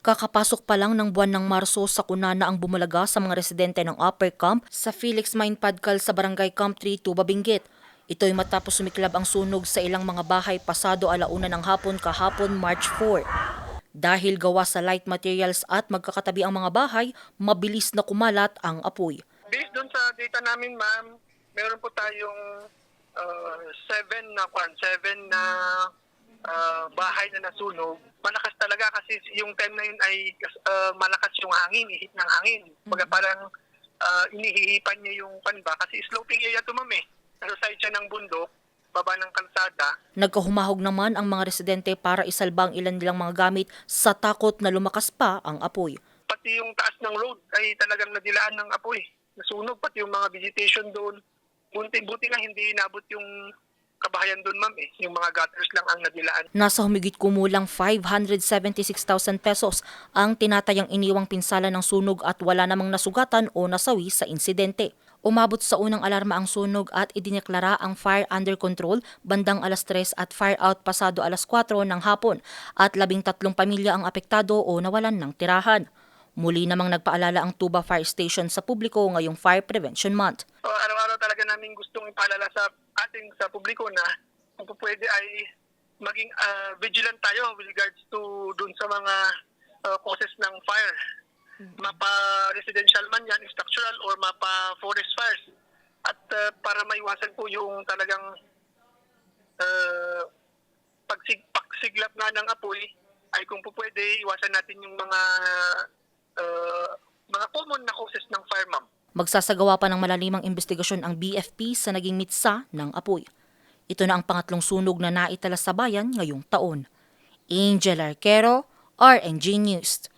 Kakapasok pa lang ng buwan ng Marso, sakuna na ang bumalaga sa mga residente ng Upper Camp sa Felix Mine Padcal sa Barangay Camp 3, Tuba, Benguet. Ito'y matapos sumiklab ang sunog sa ilang mga bahay pasado 1:00 ng hapon kahapon March 4. Dahil gawa sa light materials at magkakatabi ang mga bahay, mabilis na kumalat ang apoy. Based doon sa data namin, ma'am, meron po tayong 7 na bahay na nasunog. Malakas talaga kasi yung time na yun ay malakas yung hangin, ihip ng hangin. Baga parang inihihipan niya yung panba kasi sloping area to, ma'am eh. Nasa side siya ng bundok, baba ng kalsada. Nagkahumahog naman ang mga residente para isalba ang ilan nilang mga gamit sa takot na lumakas pa ang apoy. Pati yung taas ng road ay talagang nadilaan ng apoy. Nasunog pati yung mga vegetation doon. Buti nga hindi inabot yung kabahayan doon, ma'am eh. Yung mga gutters lang ang nadilaan. Nasa humigit kumulang 576,000 pesos ang tinatayang iniwang pinsala ng sunog at wala namang nasugatan o nasawi sa insidente. Umabot sa unang alarma ang sunog at idineklara ang fire under control bandang 3:00 at fire out pasado 4:00 ng hapon at 13 pamilya ang apektado o nawalan ng tirahan. Muli namang nagpaalala ang Tuba Fire Station sa publiko ngayong Fire Prevention Month. Araw-araw talaga namin gustong ipaalala sa publiko na kung pwede ay maging vigilant tayo with regards to dun sa mga causes ng fire. Mapa-residential man yan, structural or mapa-forest fires. At para maiwasan po yung talagang pagsiglap nga ng apoy, ay kung po pwede, iwasan natin yung mga common na causes ng fire, ma'am. Magsasagawa pa ng malalimang investigasyon ang BFP sa naging mitsa ng apoy. Ito na ang pangatlong sunog na naitala sa bayan ngayong taon. Angel Arquero, RNG News.